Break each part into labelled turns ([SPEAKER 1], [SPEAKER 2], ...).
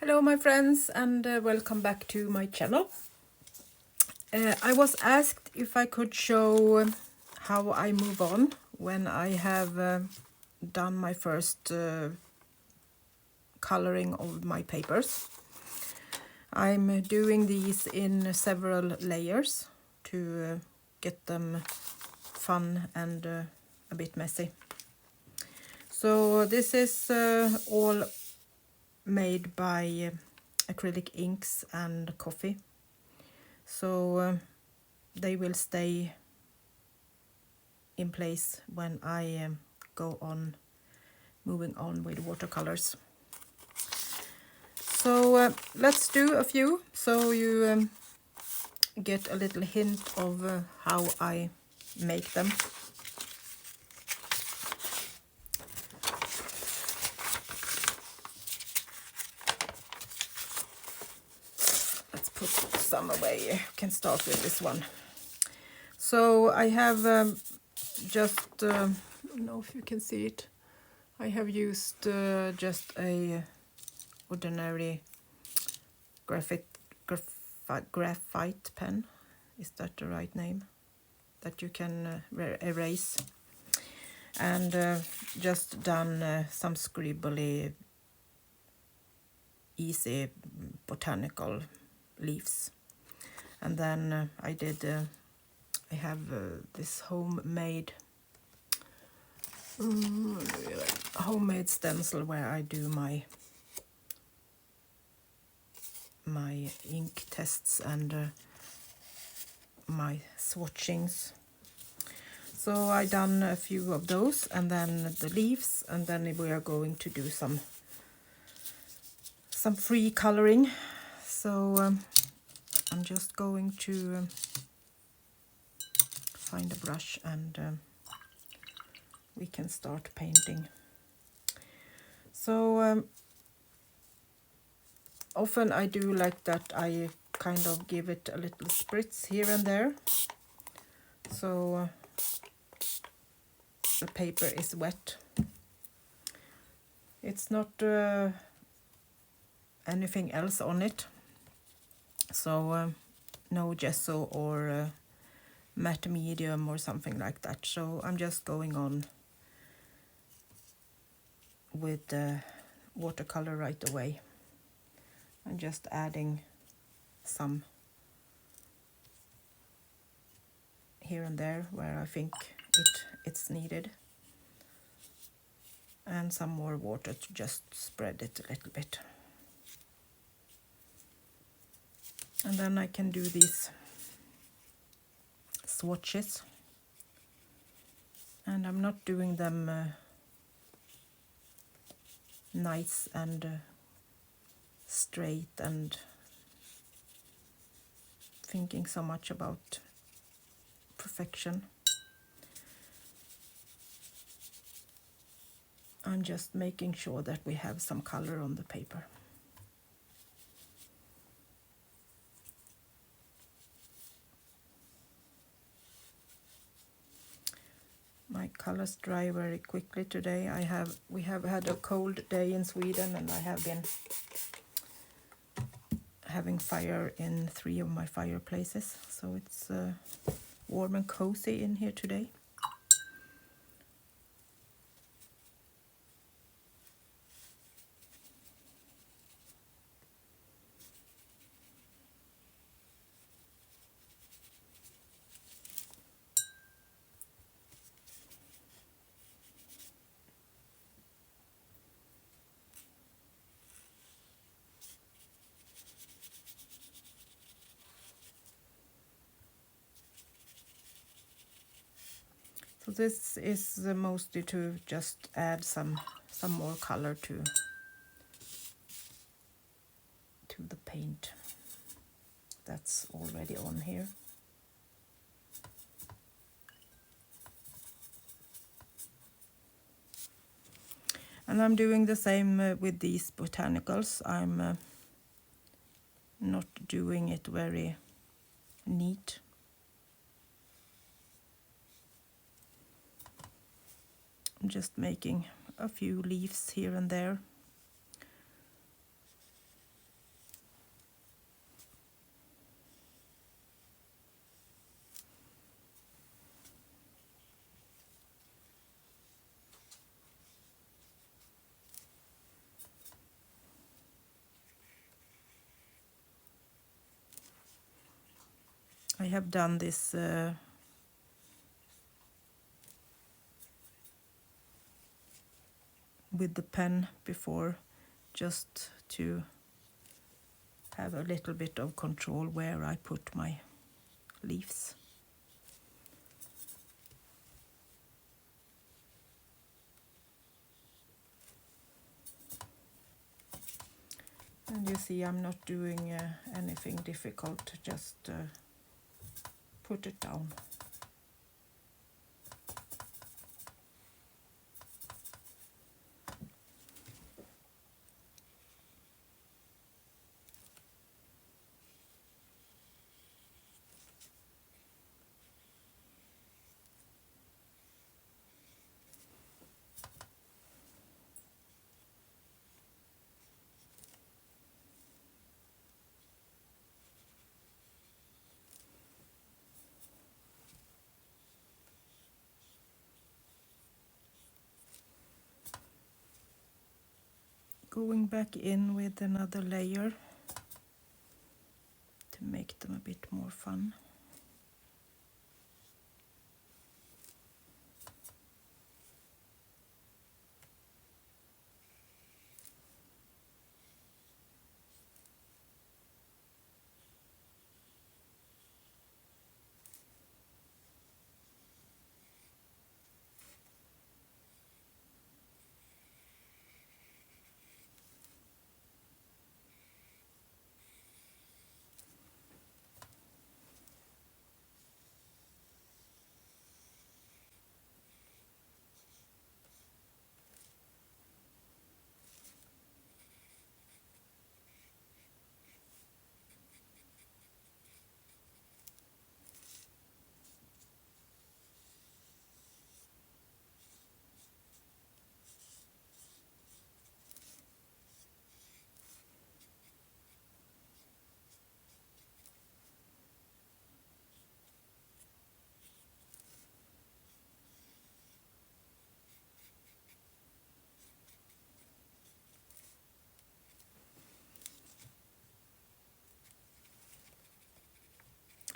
[SPEAKER 1] Hello my friends and welcome back to my channel. I was asked if I could show how I move on when I have done my first coloring of my papers. I'm doing these in several layers to get them fun and a bit messy. So this is all made by acrylic inks and coffee. So they will stay in place when I go on moving on with watercolors. So let's do a few so you get a little hint of how I make them. Let's put some away. You can start with this one. So I have just, I don't know if you can see it, I have used just a ordinary graphite pen, is that the right name, that you can erase, and just done some scribbly easy botanical leaves. And then I have this homemade stencil where I do my ink tests and my swatchings. So I done a few of those, and then the leaves, and then we are going to do some free coloring. So I'm just going to find a brush and we can start painting. So often I do like that, I kind of give it a little spritz here and there, so the paper is wet. It's not anything else on it, so no gesso or matte medium or something like that. So I'm just going on with the watercolor right away. I'm just adding some here and there where I think it's needed, and some more water to just spread it a little bit. And then I can do these swatches, and I'm not doing them nice and straight and thinking so much about perfection. I'm just making sure that we have some color on the paper. My colors dry very quickly today. We have had a cold day in Sweden, and I have been having fire in 3 of my fireplaces, so it's warm and cozy in here today. So this is mostly to just add some more color to the paint that's already on here. And I'm doing the same with these botanicals. I'm not doing it very neat. I'm just making a few leaves here and there. I have done this with the pen before, just to have a little bit of control where I put my leaves. And you see, I'm not doing anything difficult, just put it down. Going back in with another layer to make them a bit more fun.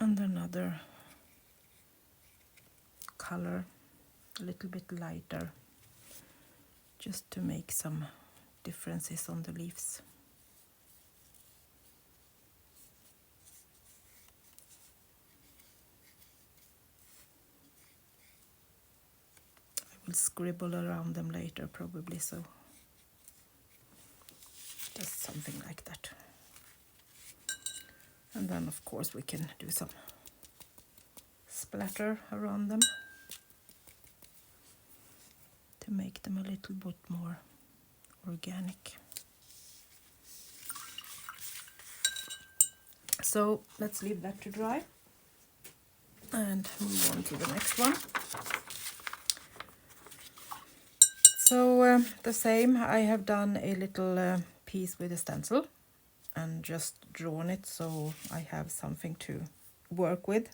[SPEAKER 1] And another color, a little bit lighter, just to make some differences on the leaves. I will scribble around them later probably, so just something like that. And then of course we can do some splatter around them to make them a little bit more organic. So let's leave that to dry and move on to the next one. So the same, I have done a little piece with a stencil and just drawn it, so I have something to work with.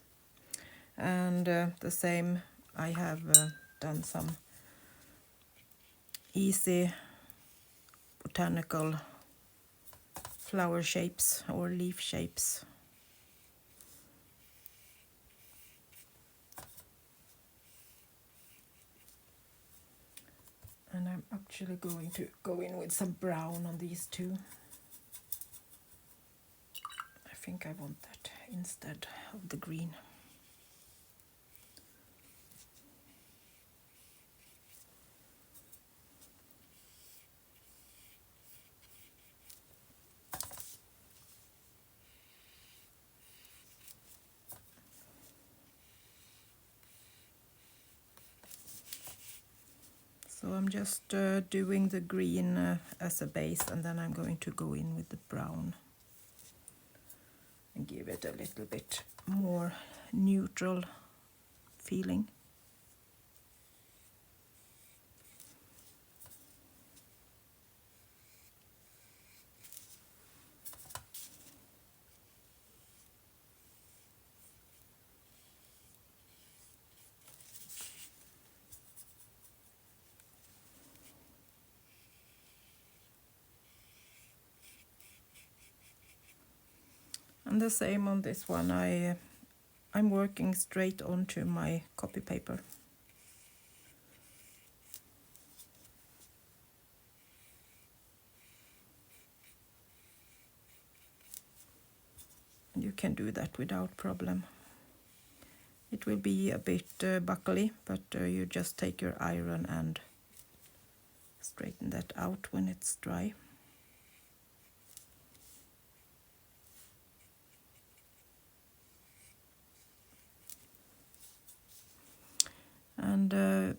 [SPEAKER 1] And the same, I have done some easy botanical flower shapes or leaf shapes. And I'm actually going to go in with some brown on these two. I think I want that instead of the green. So I'm just doing the green as a base, and then I'm going to go in with the brown and give it a little bit more neutral feeling. And the same on this one, I I'm working straight onto my copy paper. You can do that without problem. It will be a bit buckly, but you just take your iron and straighten that out when it's dry. And the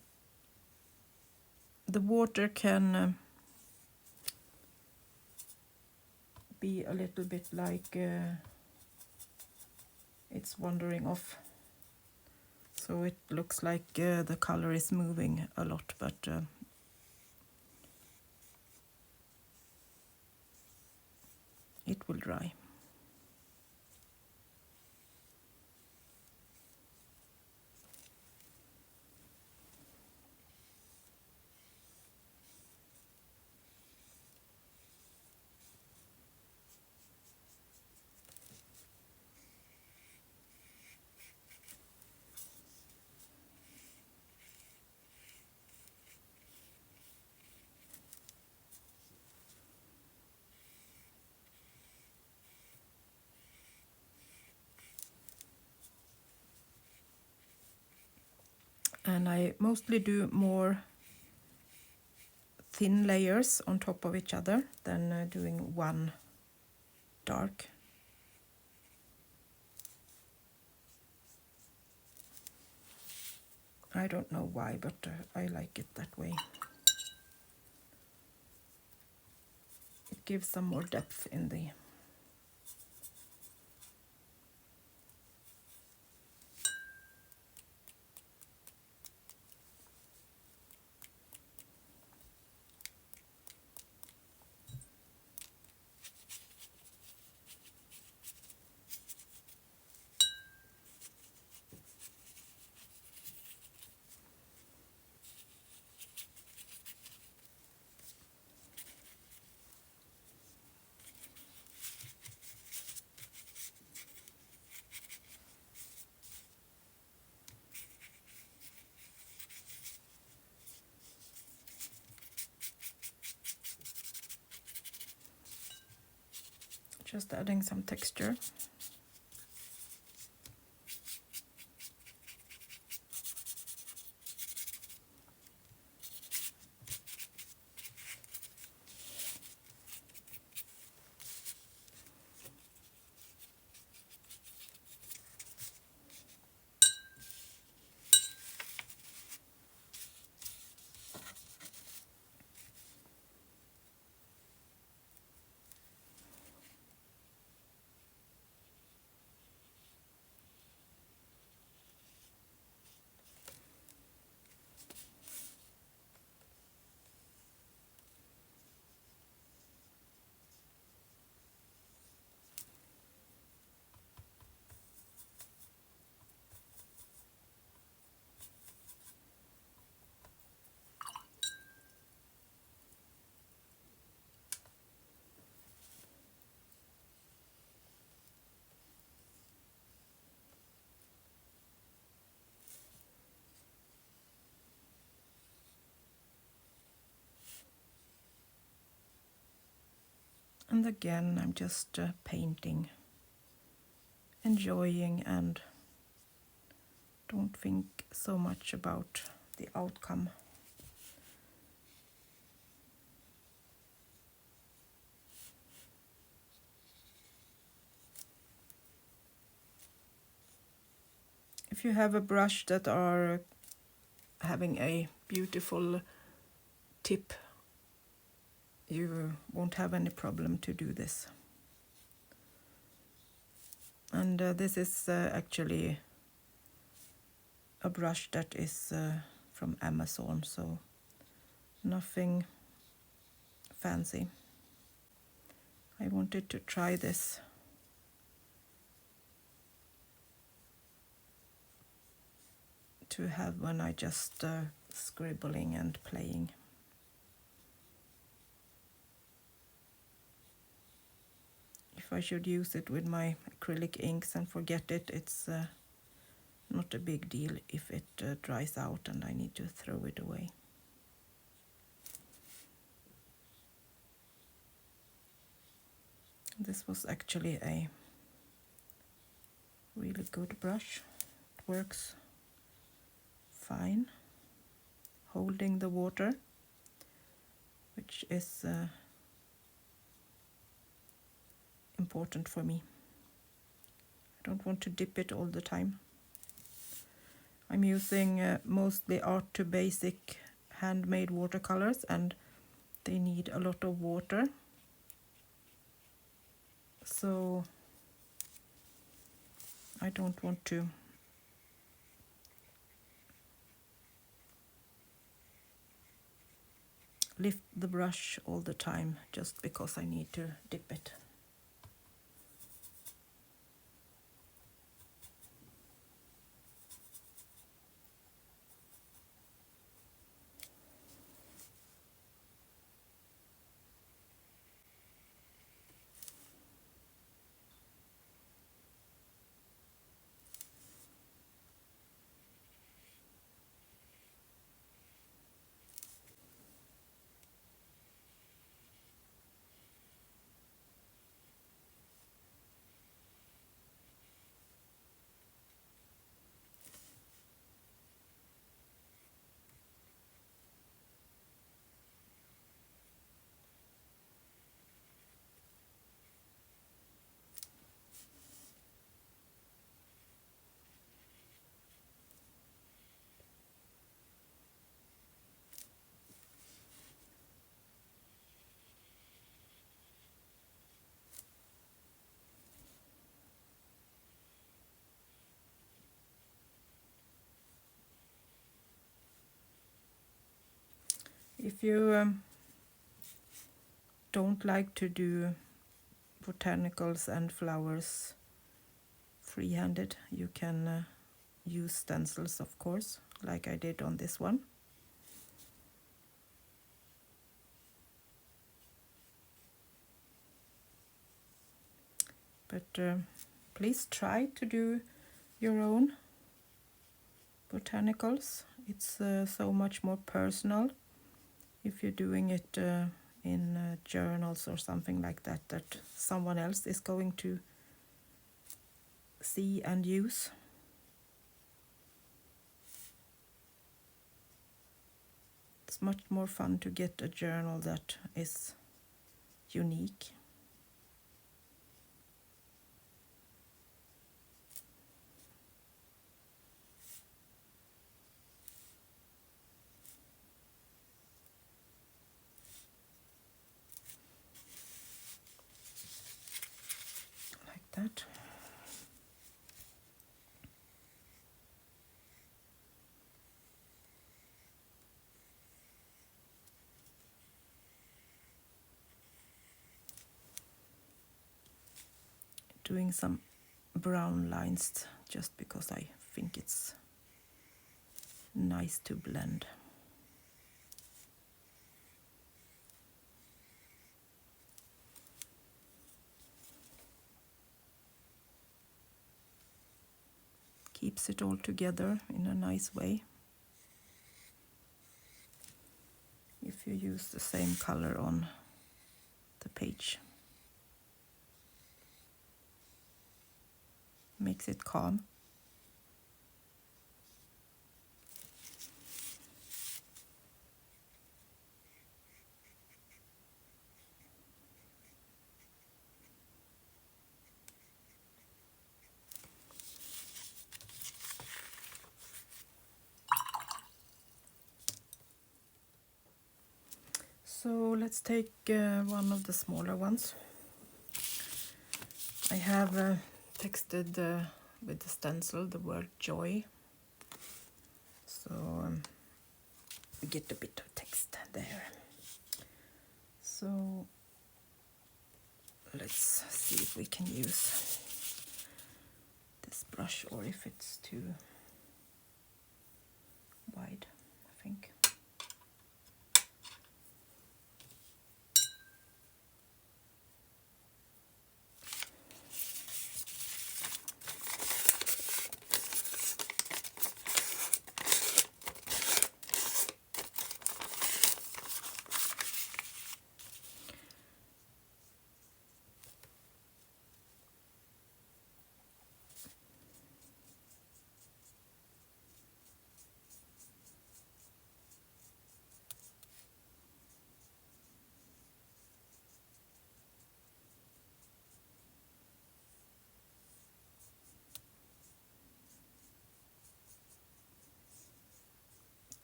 [SPEAKER 1] water can be a little bit like it's wandering off. So it looks like the color is moving a lot, but it will dry. And I mostly do more thin layers on top of each other than doing one dark. I don't know why, but I like it that way. It gives some more depth in the just adding some texture. And again, I'm just painting, enjoying, and don't think so much about the outcome. If you have a brush that are having a beautiful tip, you won't have any problem to do this. And this is actually a brush that is from Amazon, so nothing fancy. I wanted to try this. To have when I just scribbling and playing. If I should use it with my acrylic inks and forget it, it's not a big deal if it dries out and I need to throw it away. This was actually a really good brush. It works fine, holding the water, which is important for me. I don't want to dip it all the time. I'm using mostly Art to Basic handmade watercolors, and they need a lot of water. So I don't want to lift the brush all the time just because I need to dip it. If you don't like to do botanicals and flowers free-handed, you can use stencils, of course, like I did on this one. But please try to do your own botanicals. It's so much more personal if you're doing it in journals or something like that, that someone else is going to see and use. It's much more fun to get a journal that is unique. Like that. Doing some brown lines just because I think it's nice to blend. Keeps it all together in a nice way. If you use the same color on the page. Makes it calm. So let's take one of the smaller ones. I have texted with the stencil the word joy. So we get a bit of text there. So let's see if we can use this brush or if it's too wide, I think.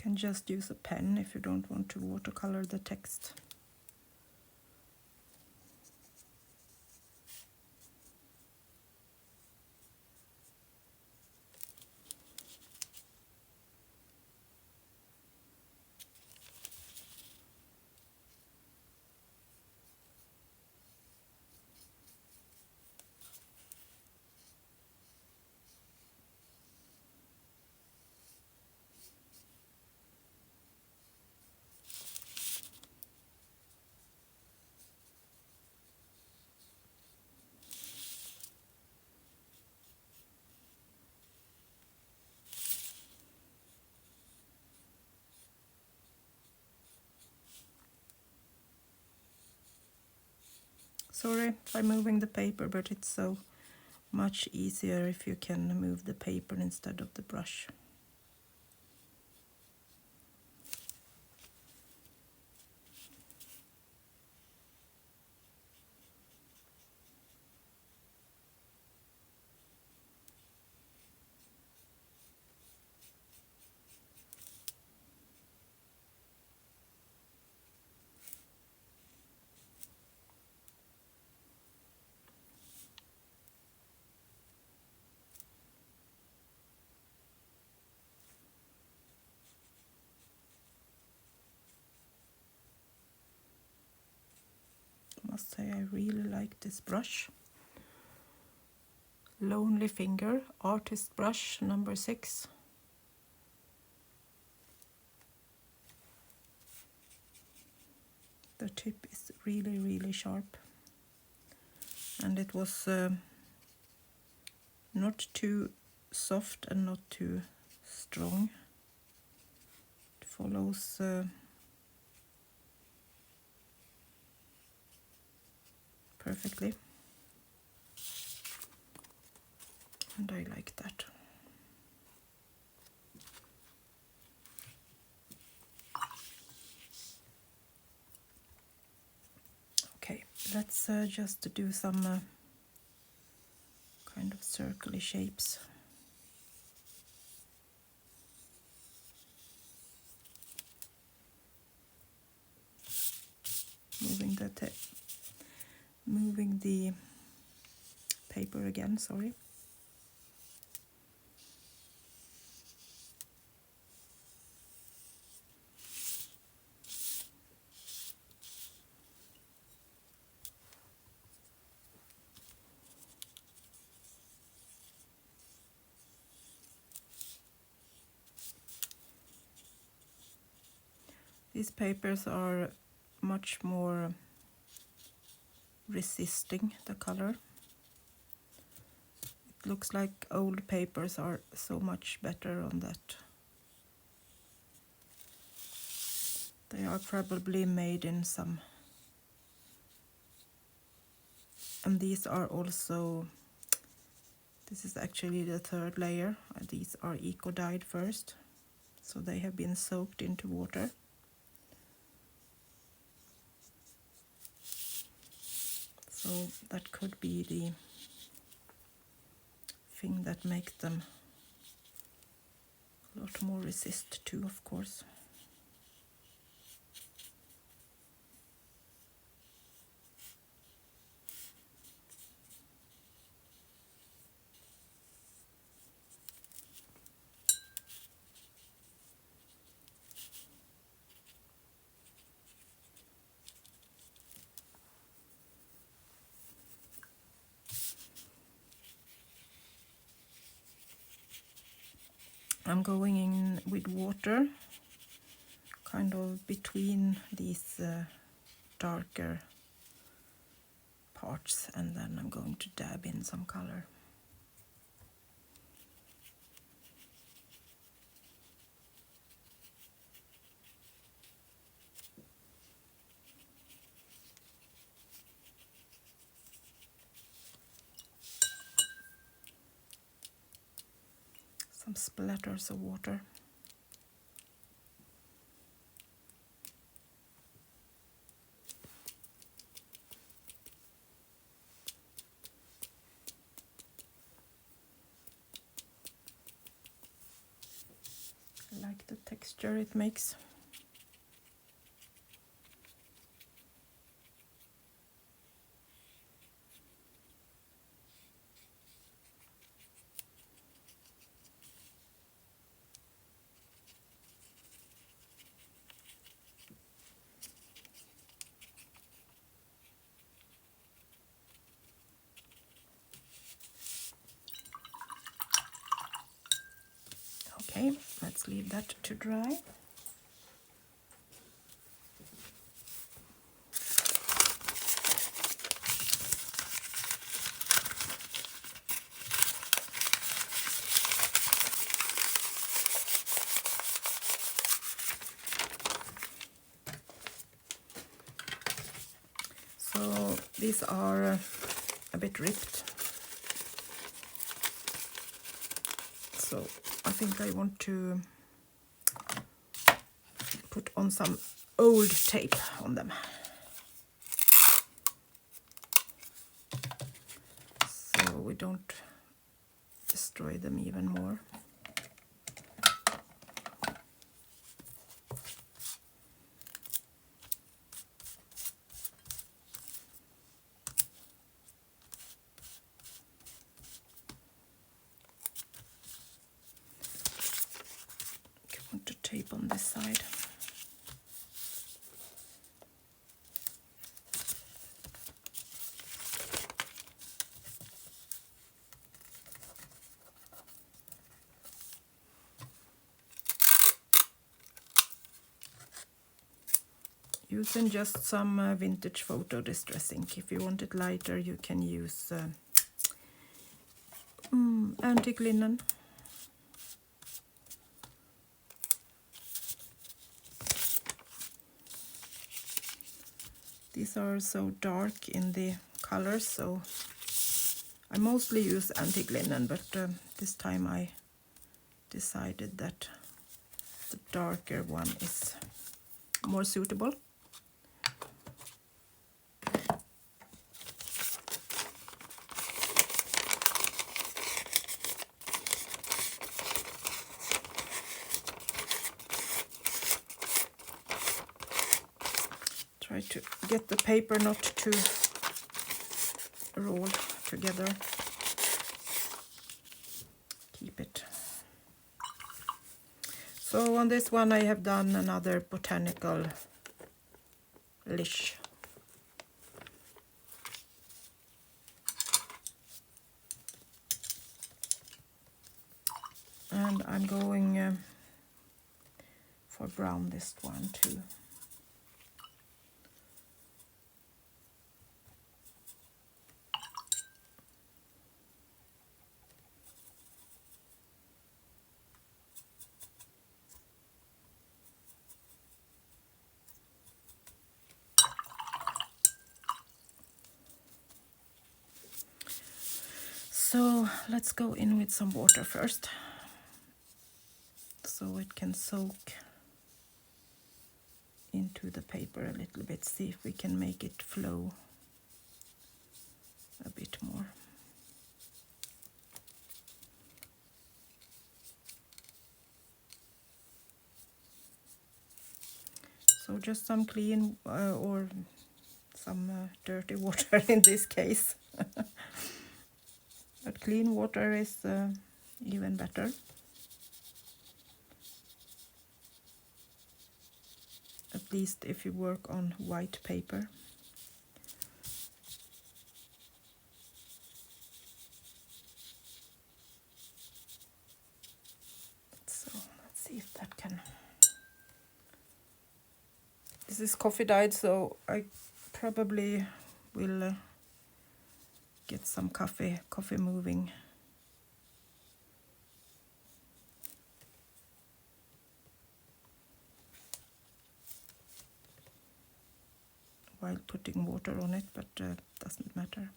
[SPEAKER 1] can just use a pen if you don't want to watercolor the text. Sorry if I'm moving the paper, but it's so much easier if you can move the paper instead of the brush. Must say I really like this brush. Lonely Finger Artist Brush number 6. The tip is really sharp, and it was not too soft and not too strong. It follows perfectly, and I like that. Okay, let's just do some kind of circular shapes. Moving the paper again, sorry. These papers are much more resisting the color. It looks like old papers are so much better on that. They are probably made in some, and these are also, this is actually the third layer. These are eco-dyed first, so they have been soaked into water. So that could be the thing that makes them a lot more resist too, of course. I'm going in with water, kind of between these darker parts, and then I'm going to dab in some color. Some splatters of water. I like the texture. texture it makes. Okay, let's leave that to dry. So these are a bit ripped. So I think I want to put on some old tape on them. So we don't destroy them even more. I want to tape on this side. Using just some vintage photo distress ink. If you want it lighter, you can use antique linen. These are so dark in the colors, so I mostly use antique linen, but this time I decided that the darker one is more suitable. Try to get the paper not to roll together. Keep it. So on this one I have done another Botanical leash. And I'm going for brown this one too. So let's go in with some water first, so it can soak into the paper a little bit. See if we can make it flow a bit more. So just some clean or some dirty water in this case. But clean water is even better. At least if you work on white paper. So let's see if that can. This is coffee dyed, so I probably will get some coffee moving. While putting water on it, but doesn't matter.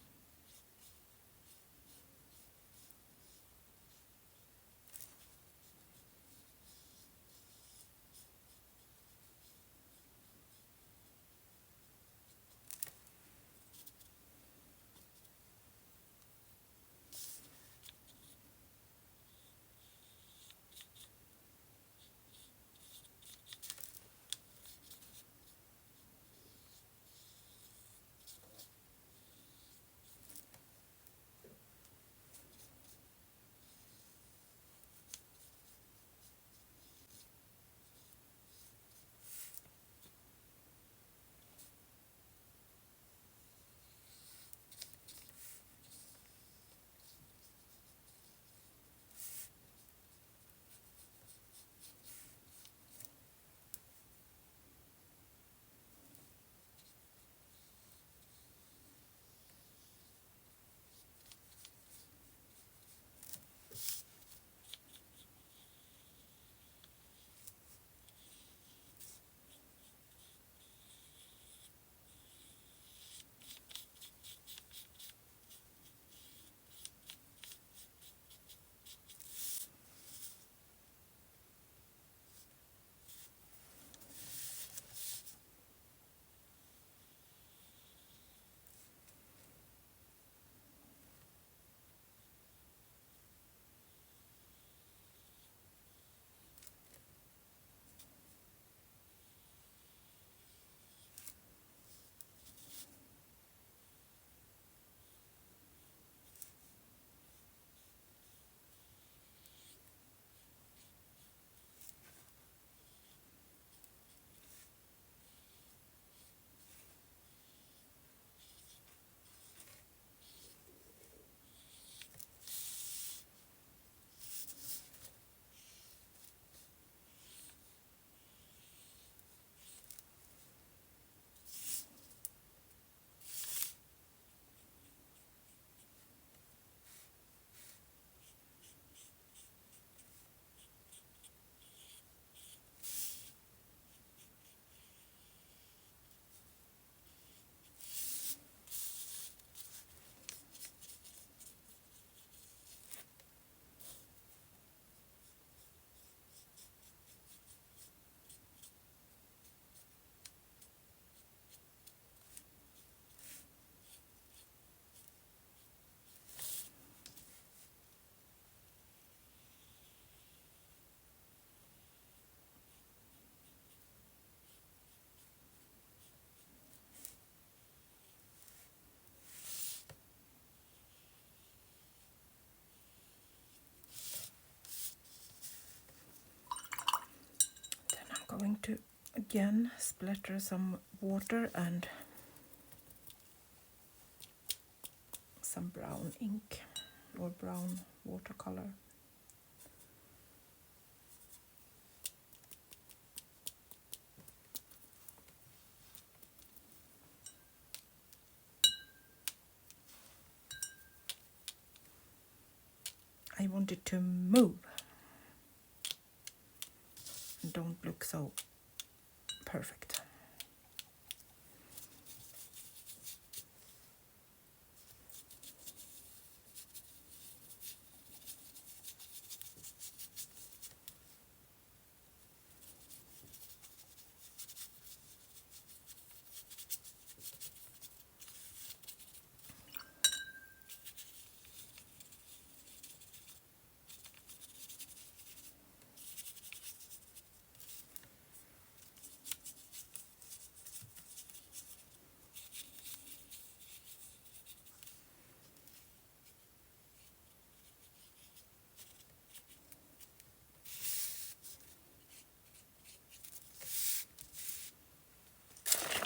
[SPEAKER 1] going to again splatter some water and some brown ink or brown watercolor. I want it to move and don't look so perfect.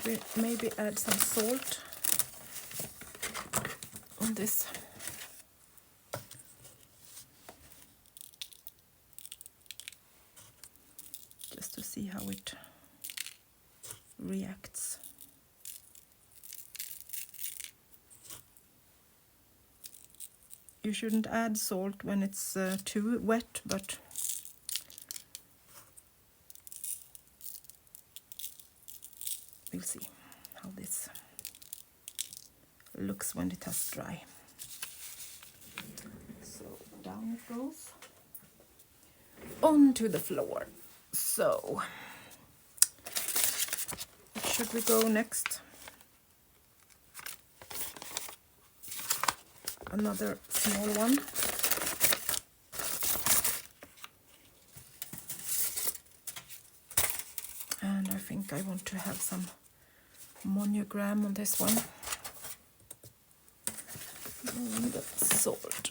[SPEAKER 1] We maybe add some salt on this. Just to see how it reacts. You shouldn't add salt when it's too wet, but we'll see how this looks when it has dry. So down it goes onto the floor. So what should we go next? Another small one. And I think I want to have some Monogram on this one. And salt.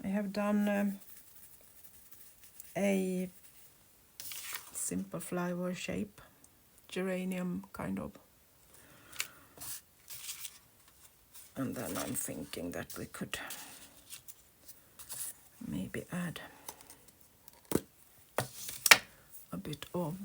[SPEAKER 1] I have done a simple flower shape, geranium kind of. And then I'm thinking that we could maybe add a bit of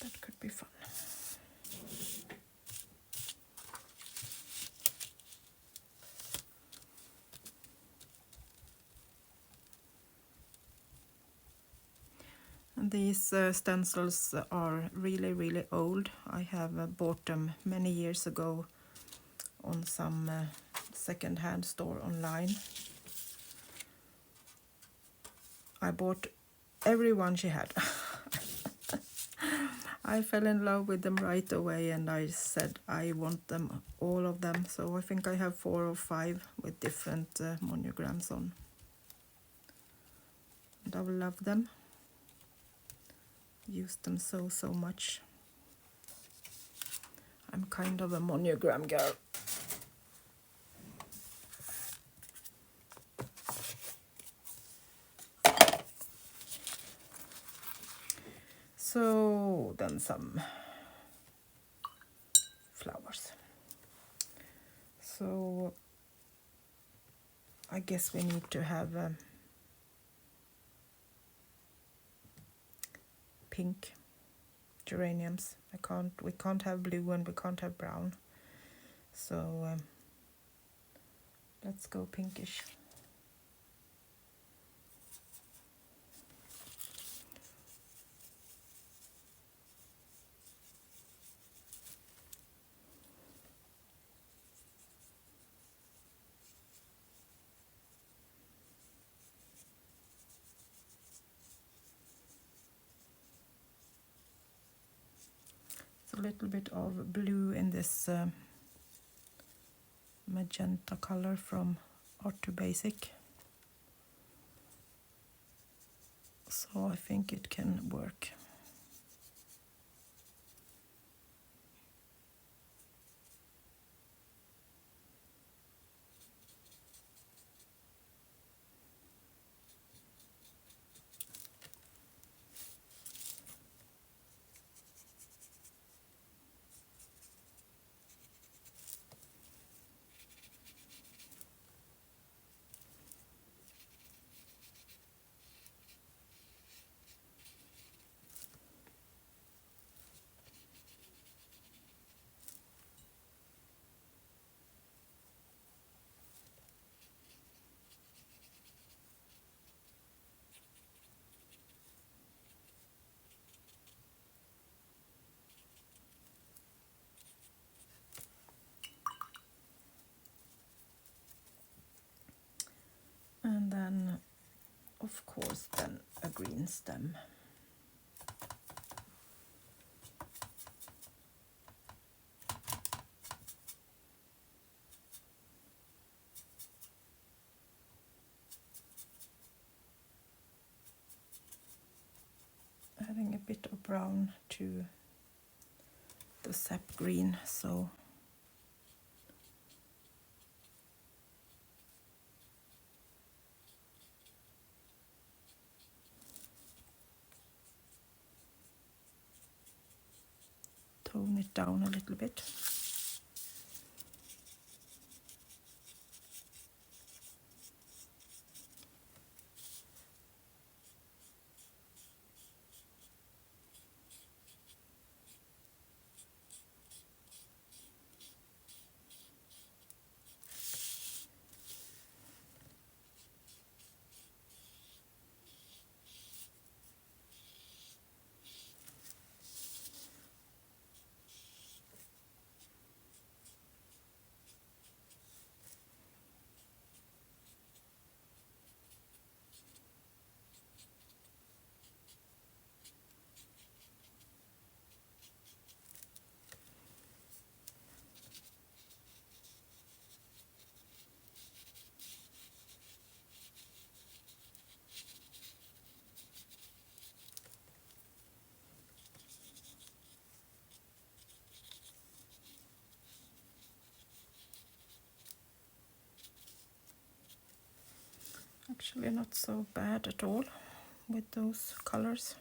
[SPEAKER 1] that could be fun. And these stencils are really old. I have bought them many years ago on some second-hand store online. I bought every one she had. I fell in love with them right away and I said I want them, all of them. So I think I have 4 or 5 with different monograms on. And I love them. Use them so much. I'm kind of a monogram girl. So then some flowers. So I guess we need to have pink geraniums. We can't have blue and we can't have brown. So let's go pinkish. a little bit of blue in this magenta color from Art to Basic. So I think it can work. And then, of course, then a green stem. Adding a bit of brown to the sap green, so tone it down a little bit. Actually not so bad at all with those colors.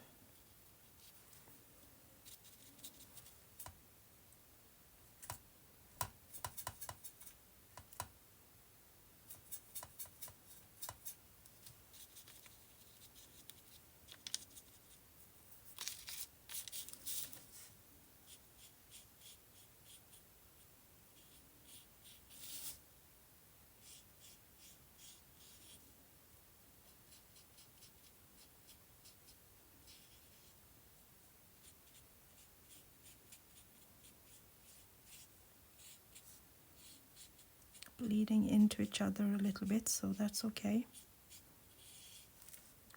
[SPEAKER 1] Bleeding into each other a little bit, so that's okay.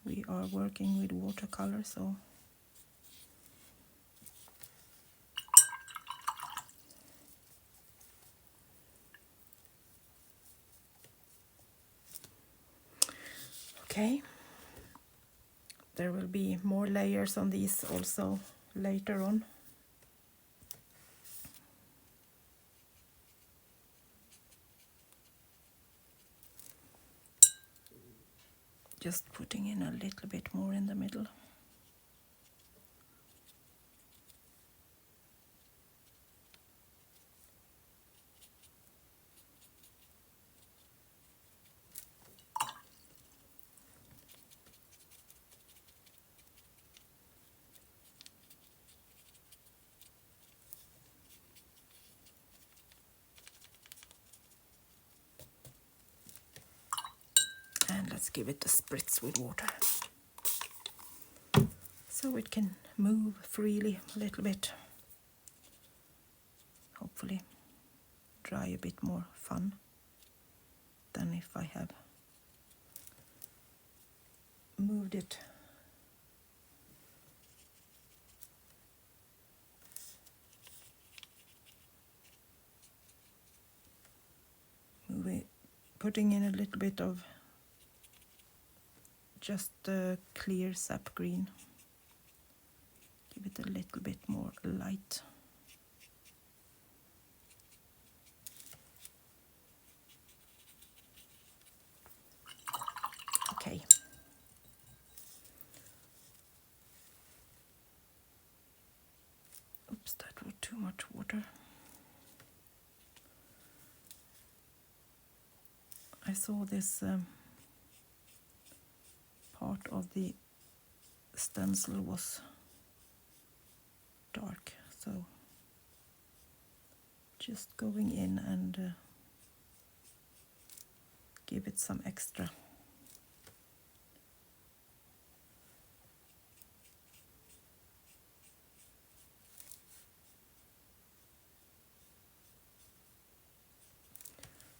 [SPEAKER 1] We are working with watercolor, so okay. There will be more layers on these also later on. Just putting in a little bit more in the middle. And let's give it a spritz with water, so it can move freely a little bit. Hopefully dry a bit more fun than if I have moved it. putting in a little bit of just clear sap green. Give it a little bit more light. Okay. Oops, that was too much water. I saw this part of the stencil was dark, so just going in and give it some extra.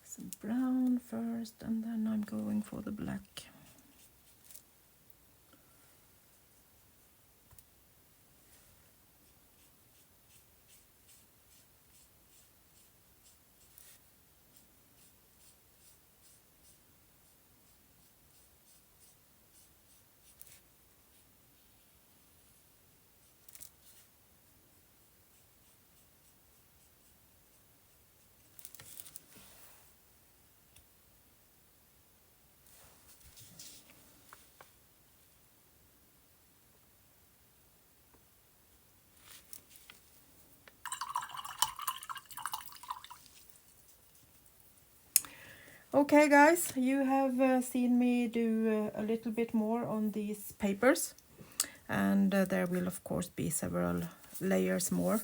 [SPEAKER 1] Some brown first, and then I'm going for the black. Okay guys, you have seen me do a little bit more on these papers, and there will of course be several layers more,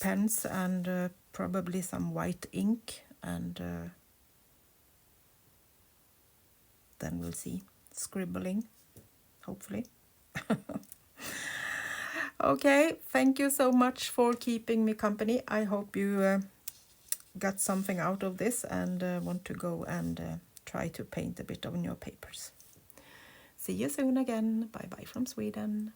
[SPEAKER 1] pens and probably some white ink, and then we'll see, scribbling, hopefully. Okay, thank you so much for keeping me company. I hope you got something out of this and want to go and try to paint a bit on your papers. See you soon again. Bye bye from Sweden.